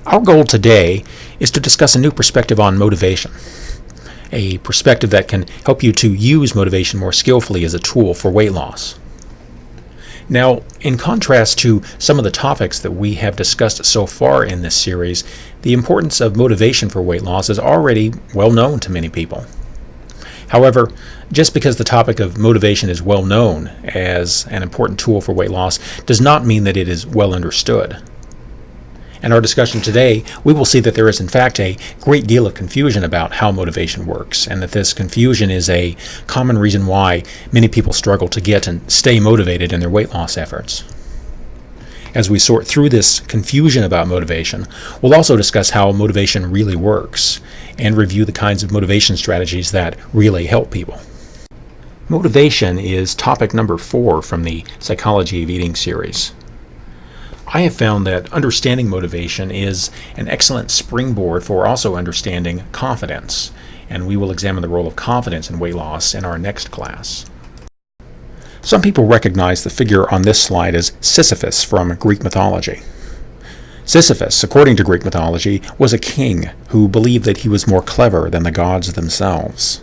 Our goal today is to discuss a new perspective on motivation, a perspective that can help you to use motivation more skillfully as a tool for weight loss. Now, in contrast to some of the topics that we have discussed so far in this series, the importance of motivation for weight loss is already well known to many people. However, just because the topic of motivation is well known as an important tool for weight loss does not mean that it is well understood. In our discussion today, we will see that there is in fact a great deal of confusion about how motivation works, and that this confusion is a common reason why many people struggle to get and stay motivated in their weight loss efforts. As we sort through this confusion about motivation, we'll also discuss how motivation really works, and review the kinds of motivation strategies that really help people. Motivation is topic number 4 from the Psychology of Eating series. I have found that understanding motivation is an excellent springboard for also understanding confidence, and we will examine the role of confidence in weight loss in our next class. Some people recognize the figure on this slide as Sisyphus from Greek mythology. Sisyphus, according to Greek mythology, was a king who believed that he was more clever than the gods themselves.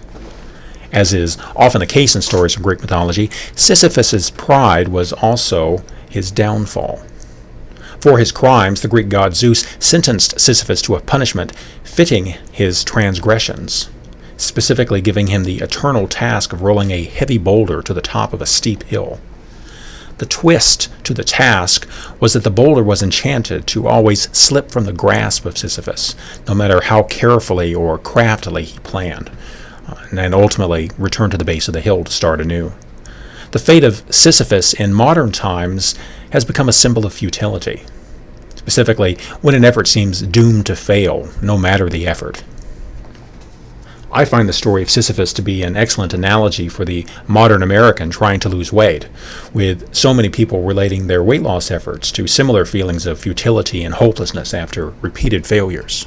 As is often the case in stories from Greek mythology, Sisyphus's pride was also his downfall. For his crimes, the Greek god Zeus sentenced Sisyphus to a punishment fitting his transgressions, specifically giving him the eternal task of rolling a heavy boulder to the top of a steep hill. The twist to the task was that the boulder was enchanted to always slip from the grasp of Sisyphus, no matter how carefully or craftily he planned, and ultimately return to the base of the hill to start anew. The fate of Sisyphus in modern times has become a symbol of futility, specifically when an effort seems doomed to fail, no matter the effort. I find the story of Sisyphus to be an excellent analogy for the modern American trying to lose weight, with so many people relating their weight loss efforts to similar feelings of futility and hopelessness after repeated failures.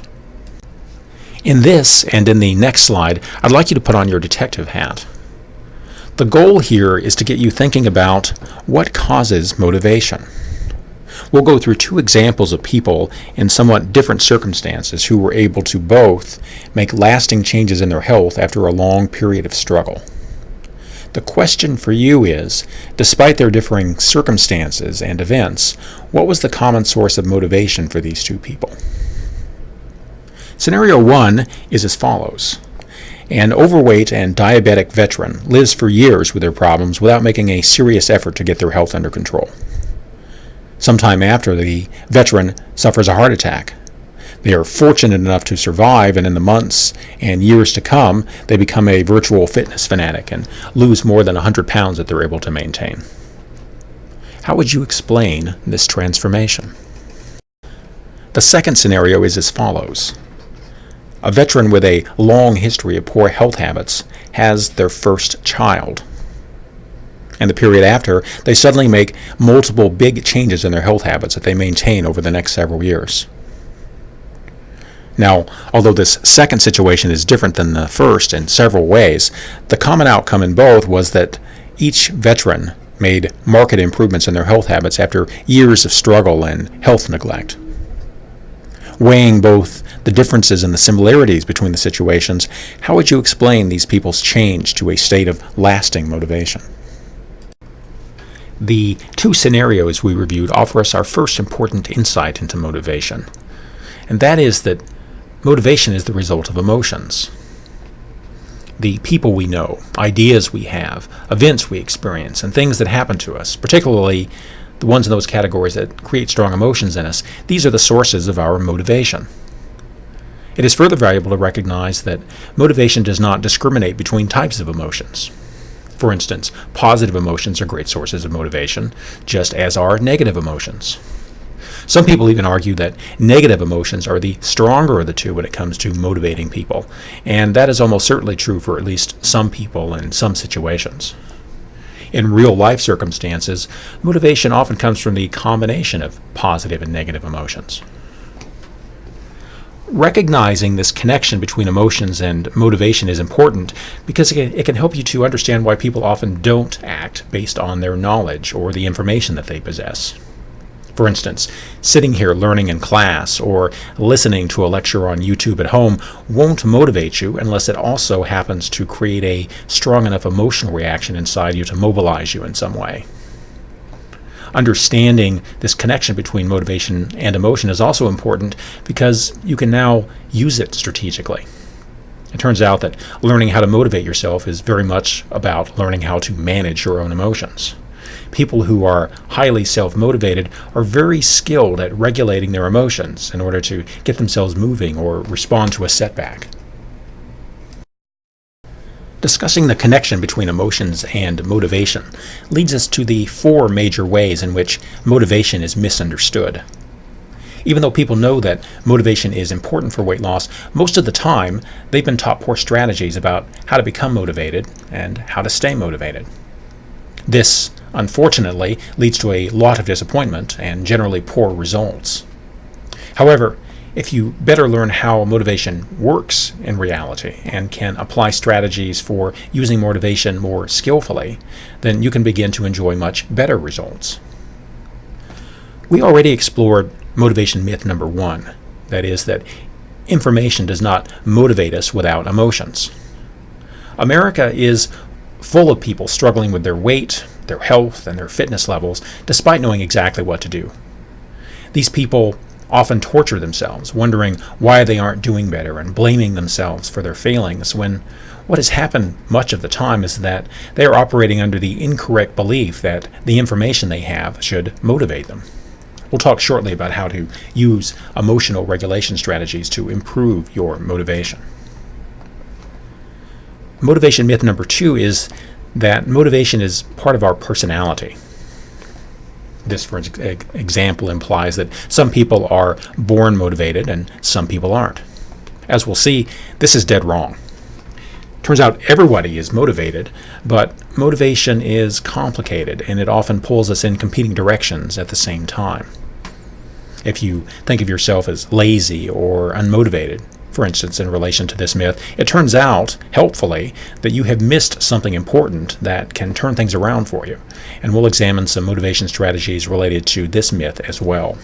In this and in the next slide, I'd like you to put on your detective hat. The goal here is to get you thinking about what causes motivation. We'll go through 2 examples of people in somewhat different circumstances who were able to both make lasting changes in their health after a long period of struggle. The question for you is, despite their differing circumstances and events, what was the common source of motivation for these 2 people? Scenario 1 is as follows. An overweight and diabetic veteran lives for years with their problems without making a serious effort to get their health under control. Sometime after, the veteran suffers a heart attack. They are fortunate enough to survive, and in the months and years to come, they become a virtual fitness fanatic and lose more than 100 pounds that they're able to maintain. How would you explain this transformation? The second scenario is as follows. A veteran with a long history of poor health habits has their first child. And the period after, they suddenly make multiple big changes in their health habits that they maintain over the next several years. Now, although this second situation is different than the first in several ways, the common outcome in both was that each veteran made marked improvements in their health habits after years of struggle and health neglect. Weighing both the differences and the similarities between the situations, how would you explain these people's change to a state of lasting motivation? The 2 scenarios we reviewed offer us our first important insight into motivation, and that is that motivation is the result of emotions. The people we know, ideas we have, events we experience, and things that happen to us, particularly the ones in those categories that create strong emotions in us, these are the sources of our motivation. It is further valuable to recognize that motivation does not discriminate between types of emotions. For instance, positive emotions are great sources of motivation, just as are negative emotions. Some people even argue that negative emotions are the stronger of the 2 when it comes to motivating people, and that is almost certainly true for at least some people in some situations. In real-life circumstances, motivation often comes from the combination of positive and negative emotions. Recognizing this connection between emotions and motivation is important because it can help you to understand why people often don't act based on their knowledge or the information that they possess. For instance, sitting here learning in class or listening to a lecture on YouTube at home won't motivate you unless it also happens to create a strong enough emotional reaction inside you to mobilize you in some way. Understanding this connection between motivation and emotion is also important because you can now use it strategically. It turns out that learning how to motivate yourself is very much about learning how to manage your own emotions. People who are highly self-motivated are very skilled at regulating their emotions in order to get themselves moving or respond to a setback. Discussing the connection between emotions and motivation leads us to the 4 major ways in which motivation is misunderstood. Even though people know that motivation is important for weight loss, most of the time they've been taught poor strategies about how to become motivated and how to stay motivated. This, unfortunately, leads to a lot of disappointment and generally poor results. However, if you better learn how motivation works in reality and can apply strategies for using motivation more skillfully, then you can begin to enjoy much better results. We already explored motivation myth number 1, that is, that information does not motivate us without emotions. America is full of people struggling with their weight, their health, and their fitness levels, despite knowing exactly what to do. These people often torture themselves, wondering why they aren't doing better and blaming themselves for their failings, when what has happened much of the time is that they are operating under the incorrect belief that the information they have should motivate them. We'll talk shortly about how to use emotional regulation strategies to improve your motivation. Motivation myth number 2 is that motivation is part of our personality. This, for example, implies that some people are born motivated and some people aren't. As we'll see, this is dead wrong. Turns out everybody is motivated, but motivation is complicated and it often pulls us in competing directions at the same time. If you think of yourself as lazy or unmotivated, for instance, in relation to this myth, it turns out, helpfully, that you have missed something important that can turn things around for you. And we'll examine some motivation strategies related to this myth as well.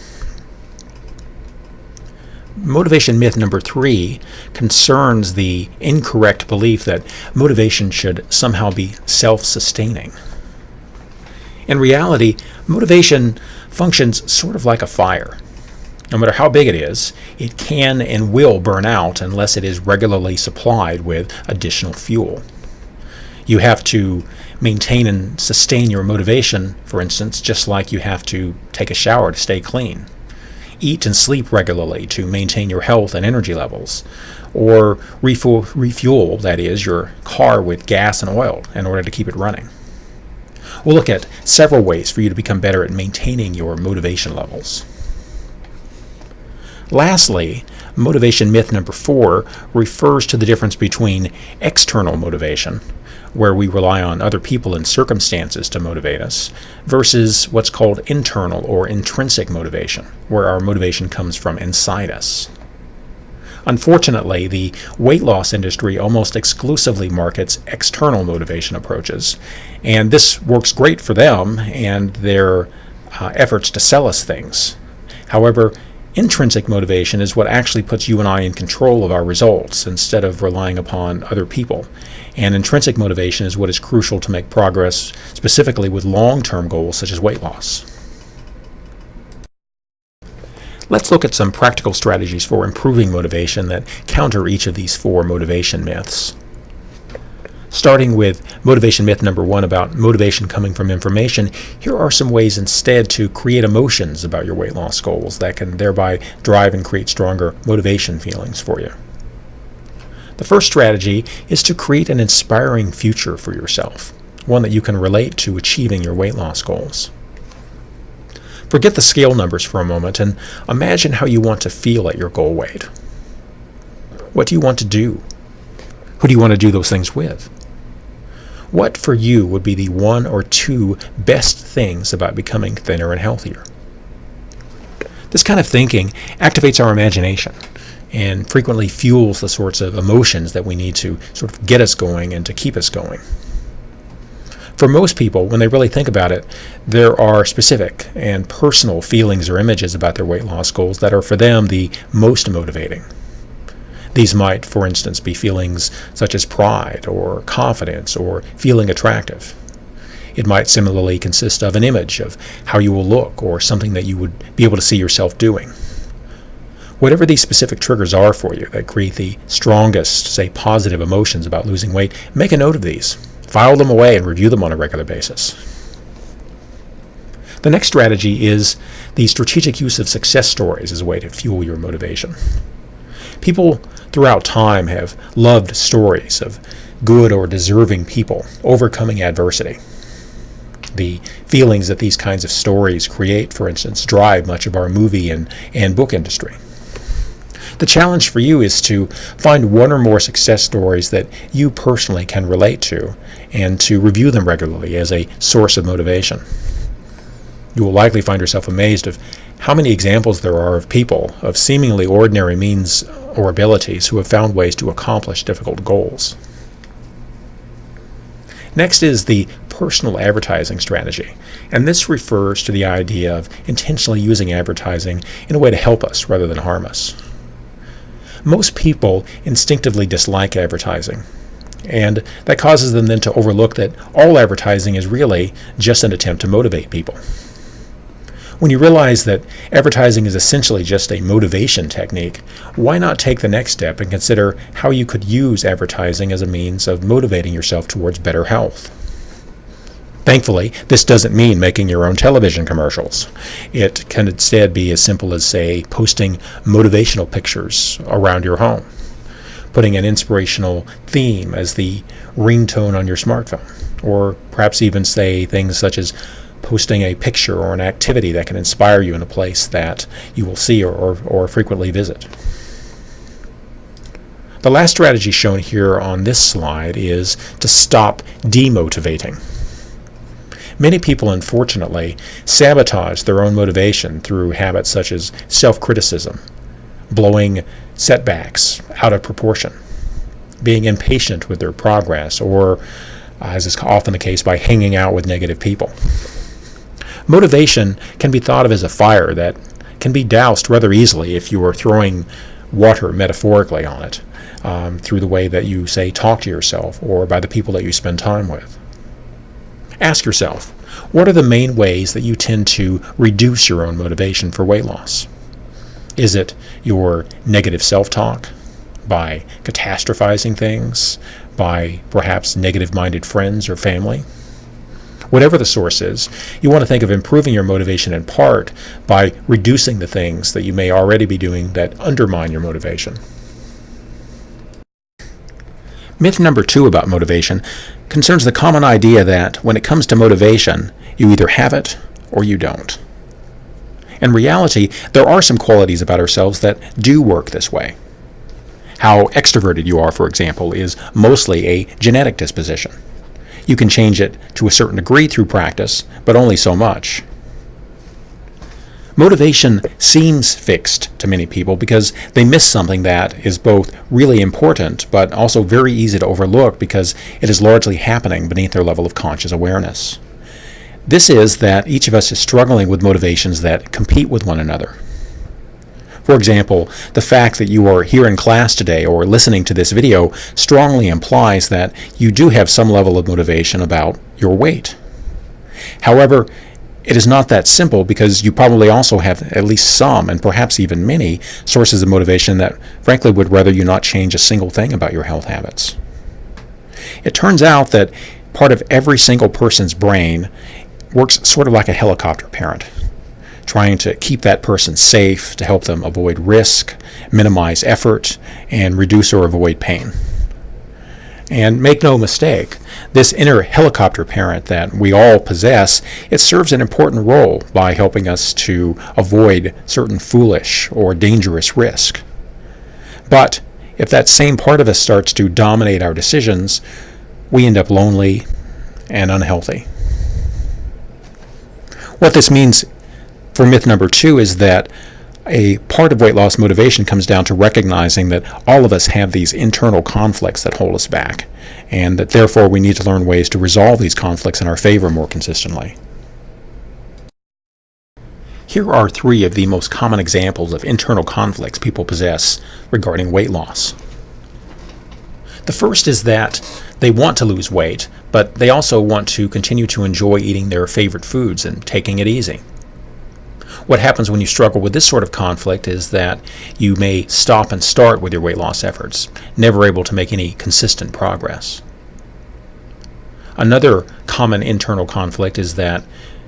Motivation myth number 3 concerns the incorrect belief that motivation should somehow be self-sustaining. In reality, motivation functions sort of like a fire. No matter how big it is, it can and will burn out unless it is regularly supplied with additional fuel. You have to maintain and sustain your motivation, for instance, just like you have to take a shower to stay clean. Eat and sleep regularly to maintain your health and energy levels, or refuel, that is, your car with gas and oil in order to keep it running. We'll look at several ways for you to become better at maintaining your motivation levels. Lastly, motivation myth number 4 refers to the difference between external motivation, where we rely on other people and circumstances to motivate us, versus what's called internal or intrinsic motivation, where our motivation comes from inside us. Unfortunately, the weight loss industry almost exclusively markets external motivation approaches, and this works great for them and their efforts to sell us things. However, intrinsic motivation is what actually puts you and I in control of our results instead of relying upon other people. And intrinsic motivation is what is crucial to make progress, specifically with long-term goals such as weight loss. Let's look at some practical strategies for improving motivation that counter each of these 4 motivation myths. Starting with motivation myth number 1 about motivation coming from information, here are some ways instead to create emotions about your weight loss goals that can thereby drive and create stronger motivation feelings for you. The first strategy is to create an inspiring future for yourself, one that you can relate to achieving your weight loss goals. Forget the scale numbers for a moment and imagine how you want to feel at your goal weight. What do you want to do? Who do you want to do those things with? What for you would be the 1 or 2 best things about becoming thinner and healthier? This kind of thinking activates our imagination and frequently fuels the sorts of emotions that we need to sort of get us going and to keep us going. For most people, when they really think about it, there are specific and personal feelings or images about their weight loss goals that are for them the most motivating. These might, for instance, be feelings such as pride or confidence or feeling attractive. It might similarly consist of an image of how you will look or something that you would be able to see yourself doing. Whatever these specific triggers are for you that create the strongest, say, positive emotions about losing weight, make a note of these. File them away and review them on a regular basis. The next strategy is the strategic use of success stories as a way to fuel your motivation. People throughout time have loved stories of good or deserving people overcoming adversity. The feelings that these kinds of stories create, for instance, drive much of our movie and book industry. The challenge for you is to find one or more success stories that you personally can relate to and to review them regularly as a source of motivation. You will likely find yourself amazed of how many examples there are of people of seemingly ordinary means or abilities who have found ways to accomplish difficult goals. Next is the personal advertising strategy, and this refers to the idea of intentionally using advertising in a way to help us rather than harm us. Most people instinctively dislike advertising, and that causes them then to overlook that all advertising is really just an attempt to motivate people. When you realize that advertising is essentially just a motivation technique, why not take the next step and consider how you could use advertising as a means of motivating yourself towards better health? Thankfully, this doesn't mean making your own television commercials. It can instead be as simple as, say, posting motivational pictures around your home, putting an inspirational theme as the ringtone on your smartphone, or perhaps even, say, things such as posting a picture or an activity that can inspire you in a place that you will see or frequently visit. The last strategy shown here on this slide is to stop demotivating. Many people, unfortunately, sabotage their own motivation through habits such as self-criticism, blowing setbacks out of proportion, being impatient with their progress, or, as is often the case, by hanging out with negative people. Motivation can be thought of as a fire that can be doused rather easily if you are throwing water metaphorically on it, through the way that you, say, talk to yourself or by the people that you spend time with. Ask yourself, what are the main ways that you tend to reduce your own motivation for weight loss? Is it your negative self-talk, by catastrophizing things, by perhaps negative-minded friends or family? Whatever the source is, you want to think of improving your motivation in part by reducing the things that you may already be doing that undermine your motivation. Myth number 2 about motivation concerns the common idea that when it comes to motivation, you either have it or you don't. In reality, there are some qualities about ourselves that do work this way. How extroverted you are, for example, is mostly a genetic disposition. You can change it to a certain degree through practice, but only so much. Motivation seems fixed to many people because they miss something that is both really important but also very easy to overlook because it is largely happening beneath their level of conscious awareness. This is that each of us is struggling with motivations that compete with one another. For example, the fact that you are here in class today or listening to this video strongly implies that you do have some level of motivation about your weight. However, it is not that simple because you probably also have at least some, and perhaps even many, sources of motivation that frankly would rather you not change a single thing about your health habits. It turns out that part of every single person's brain works sort of like a helicopter parent, trying to keep that person safe, to help them avoid risk, minimize effort, and reduce or avoid pain. And make no mistake, this inner helicopter parent that we all possess, it serves an important role by helping us to avoid certain foolish or dangerous risk. But if that same part of us starts to dominate our decisions, we end up lonely and unhealthy. What this means for myth number 2 is that a part of weight loss motivation comes down to recognizing that all of us have these internal conflicts that hold us back, and that therefore we need to learn ways to resolve these conflicts in our favor more consistently. Here are 3 of the most common examples of internal conflicts people possess regarding weight loss. The first is that they want to lose weight, but they also want to continue to enjoy eating their favorite foods and taking it easy. What happens when you struggle with this sort of conflict is that you may stop and start with your weight loss efforts, never able to make any consistent progress. Another common internal conflict is that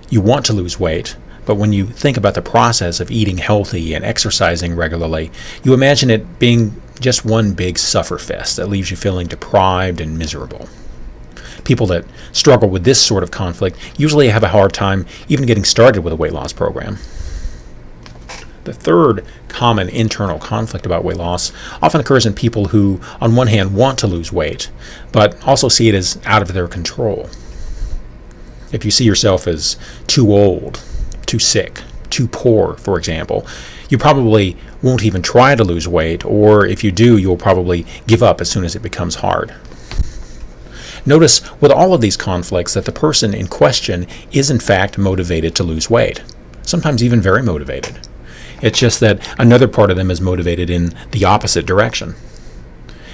you want to lose weight, but when you think about the process of eating healthy and exercising regularly, you imagine it being just one big sufferfest that leaves you feeling deprived and miserable. People that struggle with this sort of conflict usually have a hard time even getting started with a weight loss program. The third common internal conflict about weight loss often occurs in people who, on one hand, want to lose weight, but also see it as out of their control. If you see yourself as too old, too sick, too poor, for example, you probably won't even try to lose weight, or if you do, you'll probably give up as soon as it becomes hard. Notice with all of these conflicts that the person in question is in fact motivated to lose weight, sometimes even very motivated. It's just that another part of them is motivated in the opposite direction.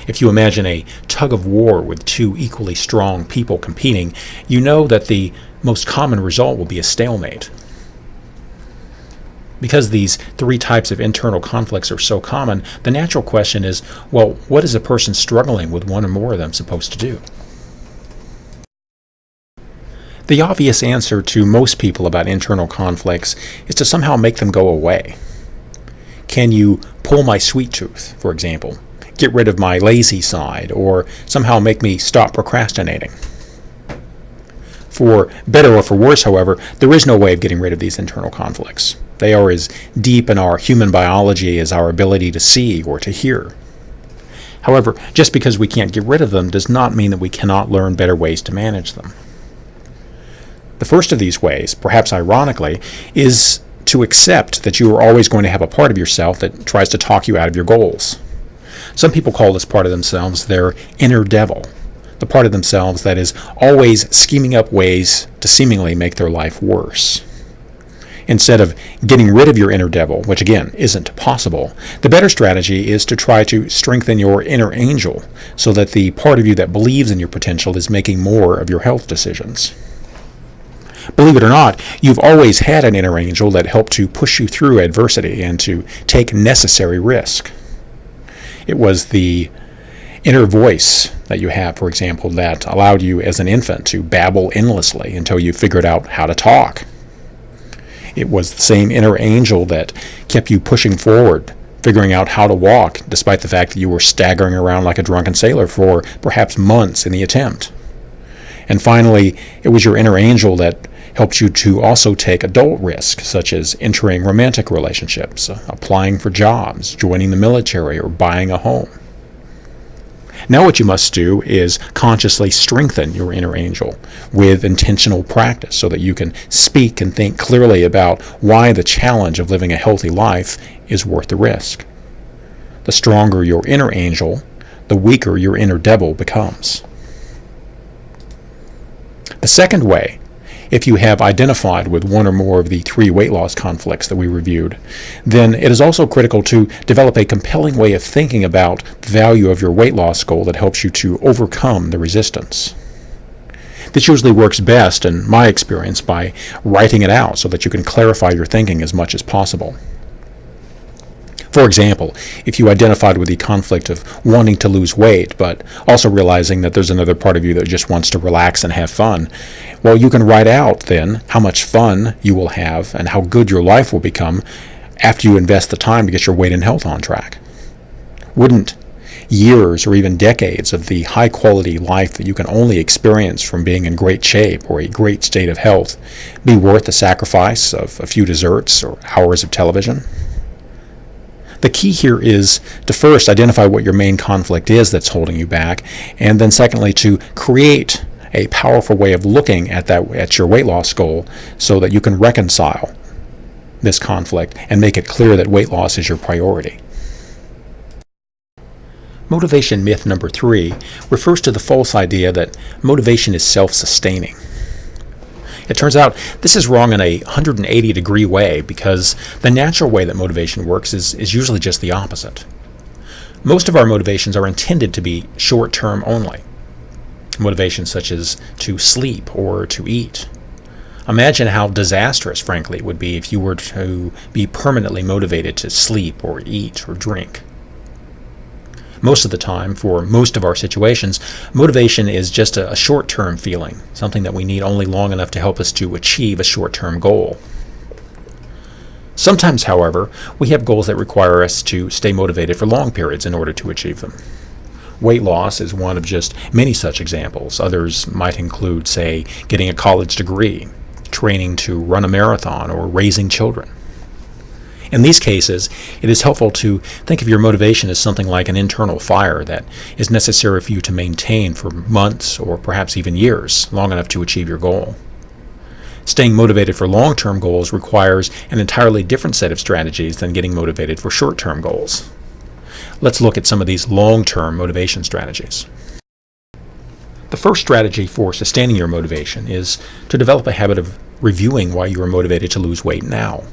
If you imagine a tug of war with 2 equally strong people competing, you know that the most common result will be a stalemate. Because these 3 types of internal conflicts are so common, the natural question is, well, what is a person struggling with one or more of them supposed to do? The obvious answer to most people about internal conflicts is to somehow make them go away. Can you pull my sweet tooth, for example, get rid of my lazy side, or somehow make me stop procrastinating? For better or for worse, however, there is no way of getting rid of these internal conflicts. They are as deep in our human biology as our ability to see or to hear. However, just because we can't get rid of them does not mean that we cannot learn better ways to manage them. The first of these ways, perhaps ironically, is to accept that you are always going to have a part of yourself that tries to talk you out of your goals. Some people call this part of themselves their inner devil, the part of themselves that is always scheming up ways to seemingly make their life worse. Instead of getting rid of your inner devil, which again isn't possible, the better strategy is to try to strengthen your inner angel so that the part of you that believes in your potential is making more of your health decisions. Believe it or not, you've always had an inner angel that helped to push you through adversity and to take necessary risk. It was the inner voice that you have, for example, that allowed you as an infant to babble endlessly until you figured out how to talk. It was the same inner angel that kept you pushing forward, figuring out how to walk, despite the fact that you were staggering around like a drunken sailor for perhaps months in the attempt. And finally, it was your inner angel that helped you to also take adult risks, such as entering romantic relationships, applying for jobs, joining the military, or buying a home. Now what you must do is consciously strengthen your inner angel with intentional practice so that you can speak and think clearly about why the challenge of living a healthy life is worth the risk. The stronger your inner angel, the weaker your inner devil becomes. The second way, if you have identified with one or more of the 3 weight loss conflicts that we reviewed, then it is also critical to develop a compelling way of thinking about the value of your weight loss goal that helps you to overcome the resistance. This usually works best, in my experience, by writing it out so that you can clarify your thinking as much as possible. For example, if you identified with the conflict of wanting to lose weight, but also realizing that there's another part of you that just wants to relax and have fun, well, you can write out then how much fun you will have and how good your life will become after you invest the time to get your weight and health on track. Wouldn't years or even decades of the high-quality life that you can only experience from being in great shape or a great state of health be worth the sacrifice of a few desserts or hours of television? The key here is to first identify what your main conflict is that's holding you back, and then secondly to create a powerful way of looking at your weight loss goal so that you can reconcile this conflict and make it clear that weight loss is your priority. Motivation myth number 3 refers to the false idea that motivation is self-sustaining. It turns out this is wrong in a 180-degree way because the natural way that motivation works is usually just the opposite. Most of our motivations are intended to be short-term only. Motivations such as to sleep or to eat. Imagine how disastrous, frankly, it would be if you were to be permanently motivated to sleep or eat or drink. Most of the time, for most of our situations, motivation is just a short-term feeling, something that we need only long enough to help us to achieve a short-term goal. Sometimes, however, we have goals that require us to stay motivated for long periods in order to achieve them. Weight loss is one of just many such examples. Others might include, say, getting a college degree, training to run a marathon, or raising children. In these cases, it is helpful to think of your motivation as something like an internal fire that is necessary for you to maintain for months or perhaps even years, long enough to achieve your goal. Staying motivated for long-term goals requires an entirely different set of strategies than getting motivated for short-term goals. Let's look at some of these long-term motivation strategies. The first strategy for sustaining your motivation is to develop a habit of reviewing why you are motivated to lose weight now.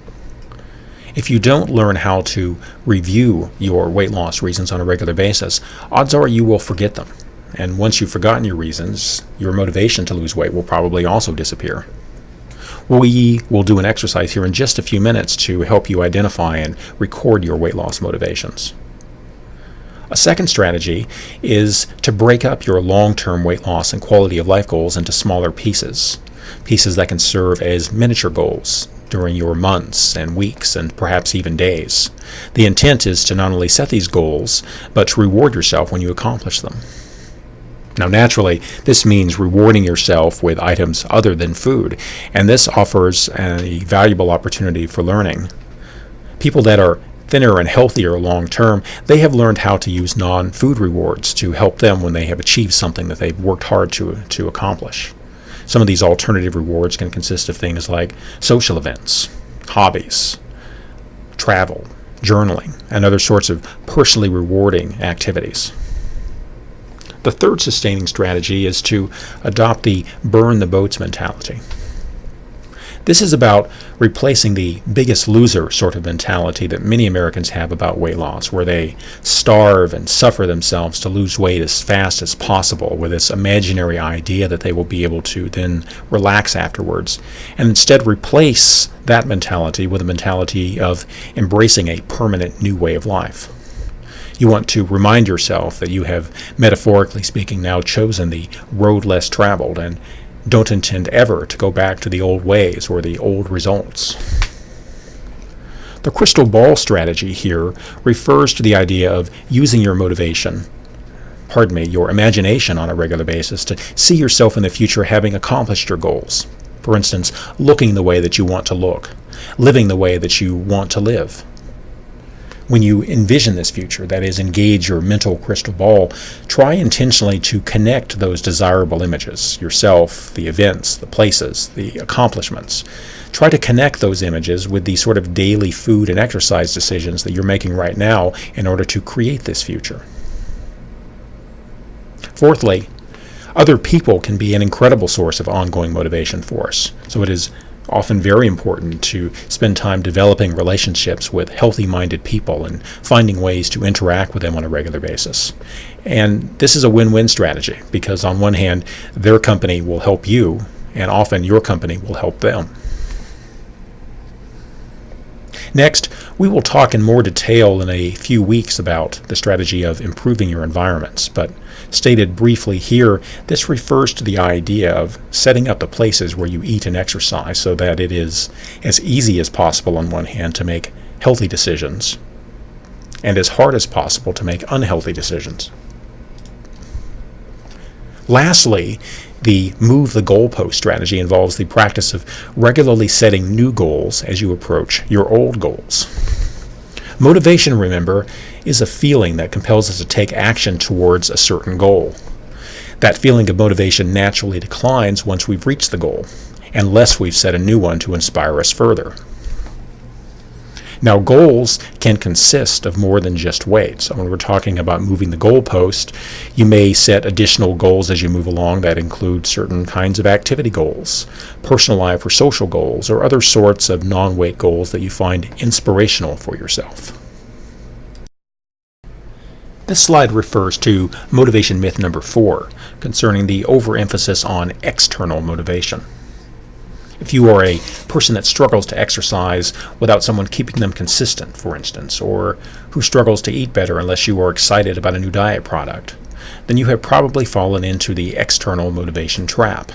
If you don't learn how to review your weight loss reasons on a regular basis, odds are you will forget them. And once you've forgotten your reasons, your motivation to lose weight will probably also disappear. We will do an exercise here in just a few minutes to help you identify and record your weight loss motivations. A second strategy is to break up your long-term weight loss and quality of life goals into smaller pieces that can serve as miniature goals during your months and weeks and perhaps even days. The intent is to not only set these goals, but to reward yourself when you accomplish them. Now, naturally, this means rewarding yourself with items other than food, and this offers a valuable opportunity for learning. People that are thinner and healthier long term, they have learned how to use non-food rewards to help them when they have achieved something that they've worked hard to accomplish. Some of these alternative rewards can consist of things like social events, hobbies, travel, journaling, and other sorts of personally rewarding activities. The third sustaining strategy is to adopt the burn the boats mentality. This is about replacing the biggest loser sort of mentality that many Americans have about weight loss, where they starve and suffer themselves to lose weight as fast as possible with this imaginary idea that they will be able to then relax afterwards, and instead replace that mentality with a mentality of embracing a permanent new way of life. You want to remind yourself that you have, metaphorically speaking, now chosen the road less traveled and don't intend ever to go back to the old ways or the old results. The crystal ball strategy here refers to the idea of using your your imagination on a regular basis to see yourself in the future having accomplished your goals. For instance, looking the way that you want to look, living the way that you want to live. When you envision this future, that is, engage your mental crystal ball, try intentionally to connect those desirable images, yourself, the events, the places, the accomplishments. Try to connect those images with the sort of daily food and exercise decisions that you're making right now in order to create this future. Fourthly, other people can be an incredible source of ongoing motivation for us. So it is often very important to spend time developing relationships with healthy-minded people and finding ways to interact with them on a regular basis. And this is a win-win strategy because on one hand, their company will help you, and often your company will help them. Next, we will talk in more detail in a few weeks about the strategy of improving your environments, but stated briefly here, this refers to the idea of setting up the places where you eat and exercise so that it is as easy as possible on one hand to make healthy decisions and as hard as possible to make unhealthy decisions. Lastly, the move the goalpost strategy involves the practice of regularly setting new goals as you approach your old goals. Motivation, remember, is a feeling that compels us to take action towards a certain goal. That feeling of motivation naturally declines once we've reached the goal, unless we've set a new one to inspire us further. Now, goals can consist of more than just weight. So when we're talking about moving the goalpost, you may set additional goals as you move along that include certain kinds of activity goals, personal life or social goals, or other sorts of non-weight goals that you find inspirational for yourself. This slide refers to motivation myth number 4, concerning the overemphasis on external motivation. If you are a person that struggles to exercise without someone keeping them consistent, for instance, or who struggles to eat better unless you are excited about a new diet product, then you have probably fallen into the external motivation trap.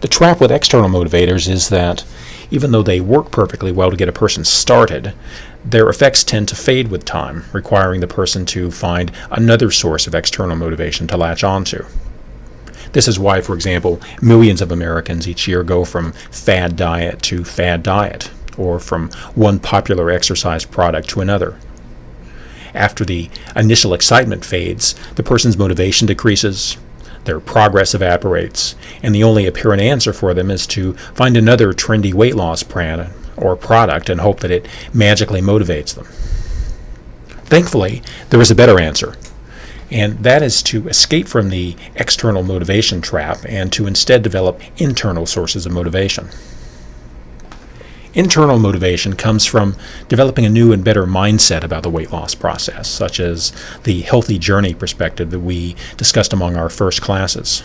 The trap with external motivators is that even though they work perfectly well to get a person started, their effects tend to fade with time, requiring the person to find another source of external motivation to latch onto. This is why, for example, millions of Americans each year go from fad diet to fad diet, or from one popular exercise product to another. After the initial excitement fades, the person's motivation decreases, their progress evaporates, and the only apparent answer for them is to find another trendy weight loss brand or product and hope that it magically motivates them. Thankfully, there is a better answer, and that is to escape from the external motivation trap and to instead develop internal sources of motivation. Internal motivation comes from developing a new and better mindset about the weight loss process, such as the healthy journey perspective that we discussed among our first classes.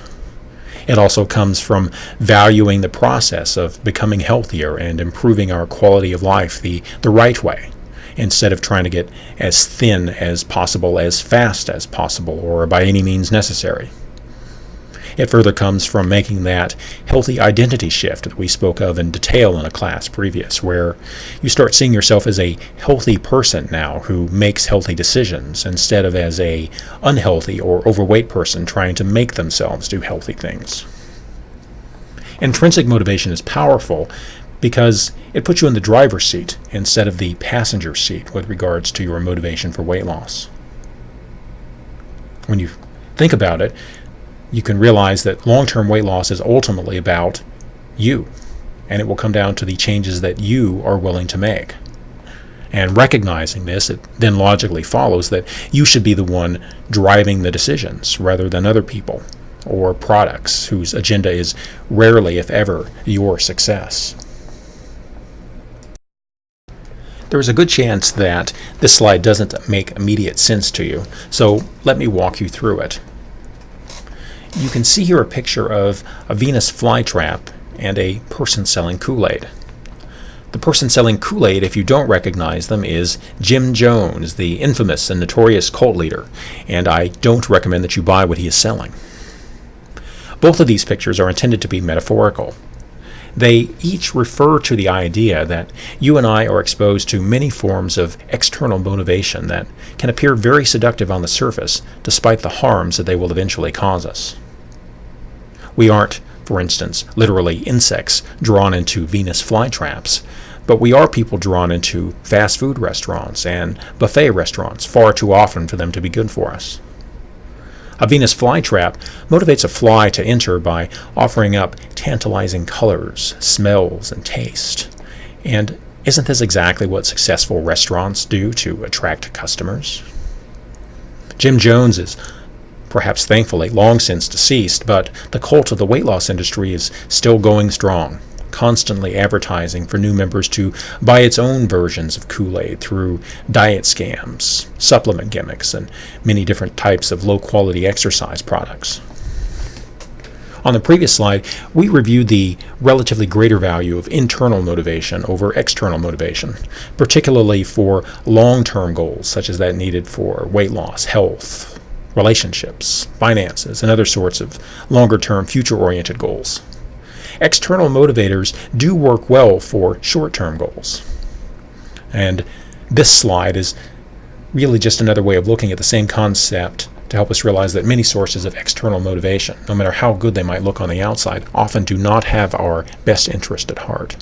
It also comes from valuing the process of becoming healthier and improving our quality of life the right way, instead of trying to get as thin as possible, as fast as possible, or by any means necessary. It further comes from making that healthy identity shift that we spoke of in detail in a class previous, where you start seeing yourself as a healthy person now who makes healthy decisions instead of as a unhealthy or overweight person trying to make themselves do healthy things. Intrinsic motivation is powerful because it puts you in the driver's seat instead of the passenger seat with regards to your motivation for weight loss. When you think about it, you can realize that long-term weight loss is ultimately about you, and it will come down to the changes that you are willing to make. And recognizing this, it then logically follows that you should be the one driving the decisions rather than other people or products whose agenda is rarely, if ever, your success. There is a good chance that this slide doesn't make immediate sense to you, so let me walk you through it. You can see here a picture of a Venus flytrap and a person selling Kool-Aid. The person selling Kool-Aid, if you don't recognize them, is Jim Jones, the infamous and notorious cult leader, and I don't recommend that you buy what he is selling. Both of these pictures are intended to be metaphorical. They each refer to the idea that you and I are exposed to many forms of external motivation that can appear very seductive on the surface, despite the harms that they will eventually cause us. We aren't, for instance, literally insects drawn into Venus flytraps, but we are people drawn into fast food restaurants and buffet restaurants far too often for them to be good for us. A Venus flytrap motivates a fly to enter by offering up tantalizing colors, smells, and taste. And isn't this exactly what successful restaurants do to attract customers? Jim Jones is, perhaps thankfully, long since deceased, but the cult of the weight loss industry is still going strong, constantly advertising for new members to buy its own versions of Kool-Aid through diet scams, supplement gimmicks, and many different types of low-quality exercise products. On the previous slide, we reviewed the relatively greater value of internal motivation over external motivation, particularly for long-term goals such as that needed for weight loss, health, relationships, finances, and other sorts of longer-term, future-oriented goals. External motivators do work well for short-term goals. And this slide is really just another way of looking at the same concept to help us realize that many sources of external motivation, no matter how good they might look on the outside, often do not have our best interest at heart.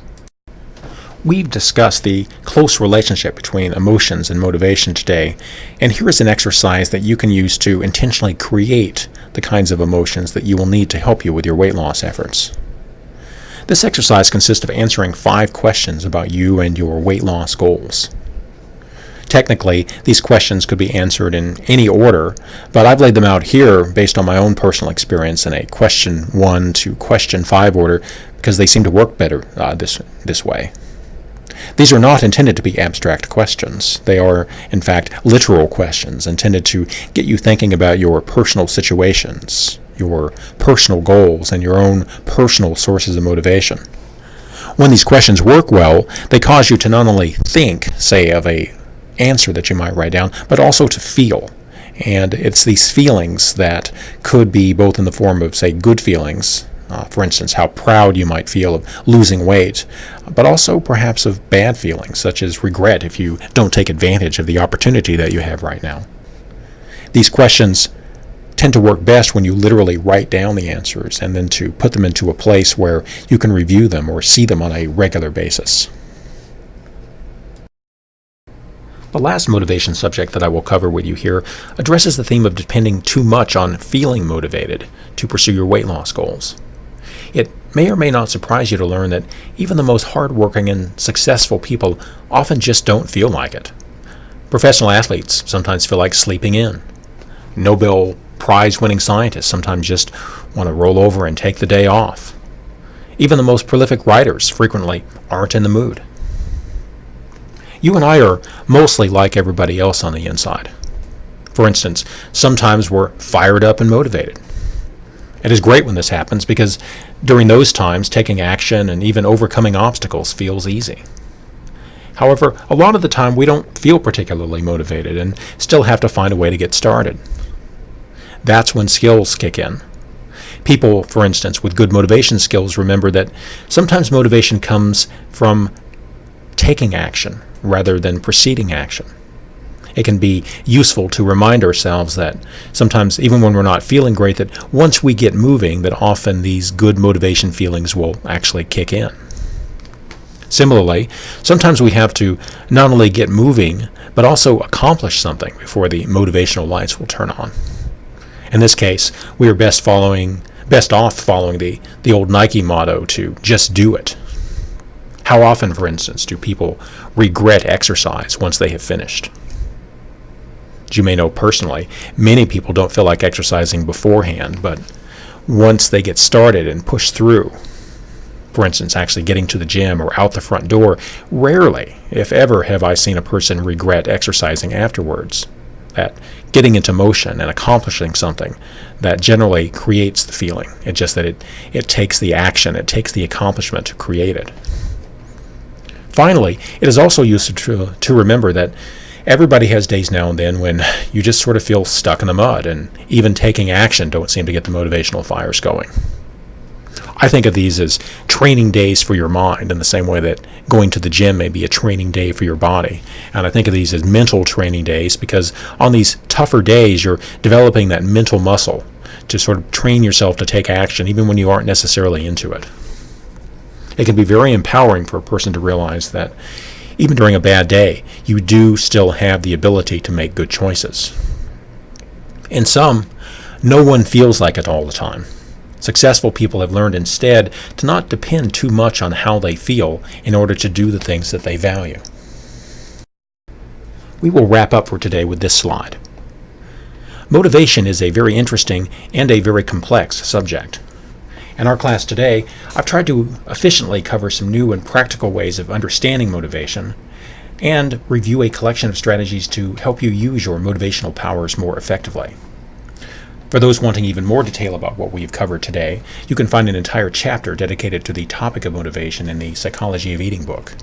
We've discussed the close relationship between emotions and motivation today, and here is an exercise that you can use to intentionally create the kinds of emotions that you will need to help you with your weight loss efforts. This exercise consists of answering 5 questions about you and your weight loss goals. Technically, these questions could be answered in any order, but I've laid them out here based on my own personal experience in a question 1 to question 5 order because they seem to work better this way. These are not intended to be abstract questions. They are, in fact, literal questions intended to get you thinking about your personal situations, your personal goals, and your own personal sources of motivation. When these questions work well, they cause you to not only think, say, of a answer that you might write down, but also to feel. And it's these feelings that could be both in the form of, say, good feelings, for instance, how proud you might feel of losing weight, but also perhaps of bad feelings, such as regret if you don't take advantage of the opportunity that you have right now. These questions tend to work best when you literally write down the answers and then to put them into a place where you can review them or see them on a regular basis. The last motivation subject that I will cover with you here addresses the theme of depending too much on feeling motivated to pursue your weight loss goals. It may or may not surprise you to learn that even the most hardworking and successful people often just don't feel like it. Professional athletes sometimes feel like sleeping in. Nobel Prize-winning scientists sometimes just want to roll over and take the day off. Even the most prolific writers frequently aren't in the mood. You and I are mostly like everybody else on the inside. For instance, sometimes we're fired up and motivated. It is great when this happens because during those times, taking action and even overcoming obstacles feels easy. However, a lot of the time we don't feel particularly motivated and still have to find a way to get started. That's when skills kick in. People, for instance, with good motivation skills remember that sometimes motivation comes from taking action rather than preceding action. It can be useful to remind ourselves that sometimes, even when we're not feeling great, that once we get moving, that often these good motivation feelings will actually kick in. Similarly, sometimes we have to not only get moving, but also accomplish something before the motivational lights will turn on. In this case, we are best off following the old Nike motto to just do it. How often, for instance, do people regret exercise once they have finished? As you may know personally, many people don't feel like exercising beforehand, but once they get started and push through, for instance, actually getting to the gym or out the front door, rarely, if ever, have I seen a person regret exercising afterwards. That getting into motion and accomplishing something that generally creates the feeling. It's just that it takes the action, it takes the accomplishment to create it. Finally, it is also useful to remember that everybody has days now and then when you just sort of feel stuck in the mud, and even taking action don't seem to get the motivational fires going. I think of these as training days for your mind in the same way that going to the gym may be a training day for your body. And I think of these as mental training days because on these tougher days you're developing that mental muscle to sort of train yourself to take action even when you aren't necessarily into it. It can be very empowering for a person to realize that even during a bad day, you do still have the ability to make good choices. In some, no one feels like it all the time. Successful people have learned instead to not depend too much on how they feel in order to do the things that they value. We will wrap up for today with this slide. Motivation is a very interesting and a very complex subject. In our class today, I've tried to efficiently cover some new and practical ways of understanding motivation and review a collection of strategies to help you use your motivational powers more effectively. For those wanting even more detail about what we've covered today, you can find an entire chapter dedicated to the topic of motivation in the Psychology of Eating book.